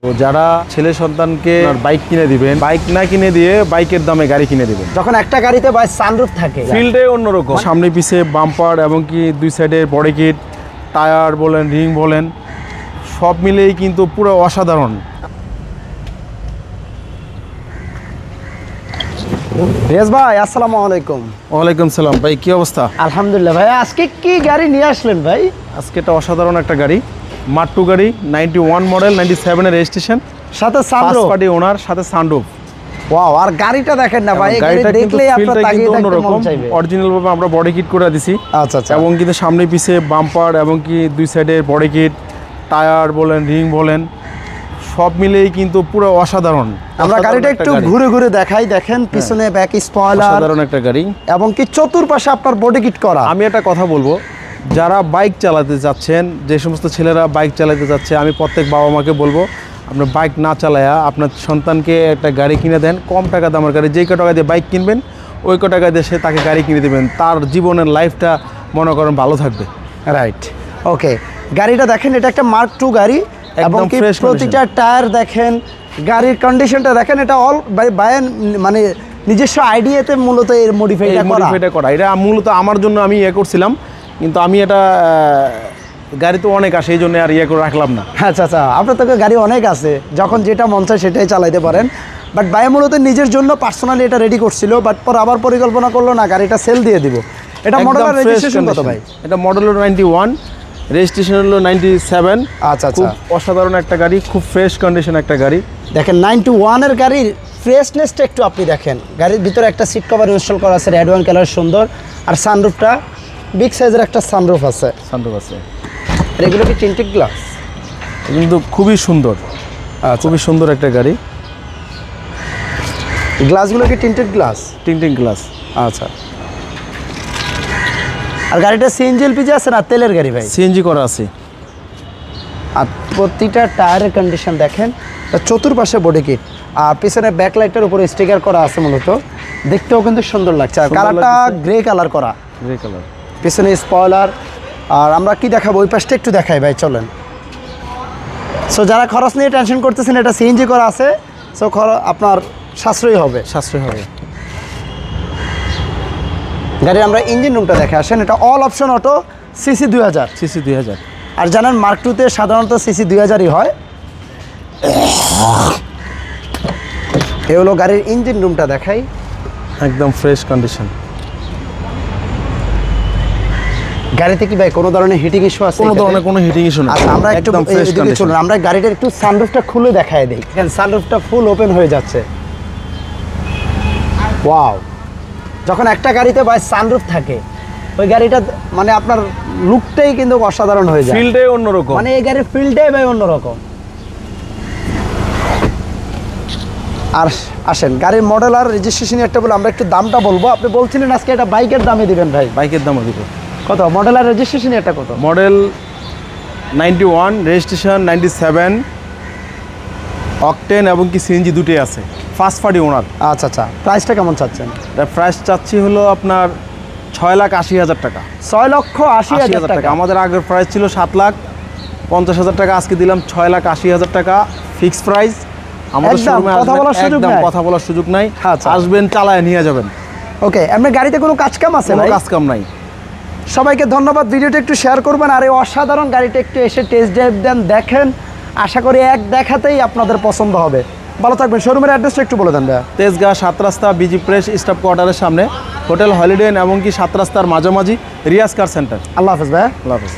যারা ছেলে সন্তানকে বাইক কিনে দিবেন, বাইক না কিনে দিয়ে বাইকের দামে গাড়ি কিনে দিবেন। যখন একটা গাড়িতে ভাই সানরুফ থাকে, ফিল্ডে অন্যরকম, সামনে পিছে বাম্পার এবং কি দুই সাইডের বডি কিট, টায়ার বলেন, রিং বলেন, সব মিলেই কিন্তু পুরো অসাধারণ। রিয়াজ ভাই আসসালামু আলাইকুম। ওয়ালাইকুম সালাম ভাই, কি অবস্থা? আলহামদুলিল্লাহ ভাই। আজকে কি গাড়ি নিয়ে আসলেন ভাই? আজকে এটা অসাধারণ একটা গাড়ি, মাট্টু গাড়ি, 91 মডেল, 97 এর রেজিস্ট্রেশন, সাথে ফার্স্ট সানরুফ। পার্টি ওনার, সাথে সানরুফ। ওয়াও, আর গাড়িটা দেখেন না ভাই, গাড়ি গাড়িটা কিন্তু দেখলেই আপনার ফিল্ডটা তাকিয়ে কিন্তু থাকতে মন অন্যরকম, চাইবে। অরিজিনাল ভাবে আমরা বডি কিট করে দিছি। আচ্ছা আচ্ছা। এবং কিন্তু সামনে পিছে বাম্পার এবং কি দুই সাইডের বডি কিট, টায়ার বলেন, রিং বলেন, সব মিলেই কিন্তু পুরো অসাধারণ। আমরা গাড়িটা একটু ঘুরে ঘুরে দেখাই। দেখেন পিছনে ব্যাক স্পয়লার, অসাধারণ একটা গাড়ি এবং কি চতুর্পাশে আপনার বডি কিট করা। আমি একটা কথা বলবো, যারা বাইক চালাতে যাচ্ছেন, যে সমস্ত ছেলেরা বাইক চালাতে যাচ্ছে, আমি প্রত্যেক বাবা মাকে বলবো, আপনার বাইক না চালায়া আপনার সন্তানকে একটা গাড়ি কিনে দেন, কম টাকা দামের গাড়ি। যেই টাকা দিয়ে বাইক কিনবেন ওই টাকা দিয়ে সে তাকে গাড়ি কিনে দেবেন, তার জীবনের লাইফটা মনে করেন ভালো থাকবে। রাইট, ওকে। গাড়িটা দেখেন, এটা একটা মার্ক 2 গাড়ি, এবং কি fresh প্রতিটা টায়ার দেখেন, গাড়ির কন্ডিশনটা দেখেন। এটা অল বায়ান মানে নিজস্ব আইডিয়াতে মূলত এর মডিফাইটা করা। এটা মূলত আমার জন্য আমি করছিলাম, কিন্তু আমি এটা গাড়ি তো অনেক আসে, এই জন্য আর করে রাখলাম না। আচ্ছা আচ্ছা, আপনার তো গাড়ি অনেক আছে, যখন যেটা মন চায় সেটাই চালাইতে পারেন। বাট বায়া মূলত নিজের জন্য পার্সোনালি এটা রেডি করছিল, বাট পর আবার পরিকল্পনা করলো না গাড়িটা সেল দিয়ে দিব। এটা মডেল রেজিস্ট্রেশন কত ভাই? এটা মডেল হলো 91, রেজিস্ট্রেশন হলো 97। আচ্ছা আচ্ছা, খুব অসাধারণ একটা গাড়ি, খুব ফ্রেশ কন্ডিশন একটা গাড়ি। দেখেন 91 এর গাড়ির ফ্রেশনেসটা একটু আপনি দেখেন। গাড়ির ভিতরে একটা সিট কভার ইনস্টল করা আছে, রেড ওয়ান কালার, সুন্দর। আর সানরুফটা বিগ সাইজের একটা সানরুফ আছে। সানরুফ আছে। আর এগুলো কি টিন্টেড গ্লাস? কিন্তু খুবই সুন্দর, খুবই সুন্দর একটা গাড়ি। গ্লাসগুলো কি টিন্টেড গ্লাস? Tinting glass. আচ্ছা। আর গাড়িটা সিএনজি এলপিজি আছে না তেলের গাড়ি ভাই? সিএনজি করা আছে। আর প্রতিটা টায়ারের কন্ডিশন দেখেন, চতুর্পাশে বডি কিট, আর পিছনে ব্যাকলাইটের উপরে স্টিকার করা আছে মূলত। দেখতেও কিন্তু সুন্দর লাগছে। আর কালারটা গ্রে কালার করা, গ্রে কালার। পিছনে স্পয়লার। আর আমরা কি দেখাবো, ওই পাশটা একটু দেখাই ভাই, চলেন। সো যারা খরচ নিয়ে টেনশন করতেছেন, এটা সিএনজি করা আছে, সো আপনার সাশ্রয়ী হবে। গাড়ি আমরা ইঞ্জিন রুমটা দেখে আসেন। এটা all option auto, CC 2000। CC 2000। আর জানেন মার্ক 2 তে সাধারণত সিসি 2000ই হয়। এ হলো গাড়ির ইঞ্জিন রুমটা দেখাই, একদম ফ্রেশ কন্ডিশন। গাড়িতে কি ভাই কোনো ধরনের হিটিং ইস্যু আছে? কোনো হিটিং ইস্যু না। আচ্ছা, আমরা একটু এদিকে চলুন, আমরা গাড়িটার একটু সানরুফটা খুলে দেখায় দেই। দেখেন সানরুফটা ফুল ওপেন হয়ে যাচ্ছে। ওয়াও, যখন একটা গাড়িতে ভাই সানরুফ থাকে, ওই গাড়িটা মানে আপনার লুকটাই কিন্তু অসাধারণ হয়ে যায়। ফিল্ডে অন্যরকম, মানে এই গাড়ির ফিল্ডটাই ভাই অন্যরকম। আর আসেন গাড়ির মডেল আর রেজিস্ট্রেশন একটা বলে আমরা একটু দামটা বলবো। আপনি বলছিলেন আজকে এটা বাইকের দামে দিবেন ভাই। বাইকের দামও দিব। কত মডেল আর রেজিস্ট্রেশন এটা কত? মডেল 91, রেজিস্ট্রেশন 97, অকটেন এবং কি সিএনজি দুটোই আছে, ফার্স্ট পার্টি ওনার। আচ্ছা আচ্ছা, প্রাইসটা কেমন চাচ্ছেন? তার প্রাইস চাচ্ছি হলো আপনার 6,80,000 টাকা। 6,80,000 টাকা। আমাদের আগের প্রাইস ছিল 7,50,000 টাকা, আজকে দিলাম 6,80,000 টাকা ফিক্সড প্রাইস। আমাদের শোরুমে কথা বলার সুযোগ নাই। আসবেন, চালায় নিয়ে যাবেন। ওকে, আপনার গাড়িতে কোনো কাজ কাম আছে? কোনো কাজ কাম নাই। সবাইকে ধন্যবাদ। ভিডিওটা একটু শেয়ার করবেন, আর এই অসাধারণ গাড়িটা একটু এসে টেস্ট ড্রাইভ দেন, দেখেন। আশা করি এক দেখাতেই আপনাদের পছন্দ হবে। ভালো থাকবেন। শোরুমের অ্যাড্রেসটা একটু বলে দেন ভাইয়া। তেজগাঁ 7 রাস্তা বিজি প্রেস স্টাফ কোয়ার্টারের সামনে, হোটেল হলিডে ইন এবং কি 7 রাস্তার মাঝামাঝি, রিয়াজ কার সেন্টার। আল্লাহ হাফেজ ভাইয়া। আল্লাহ হাফেজ।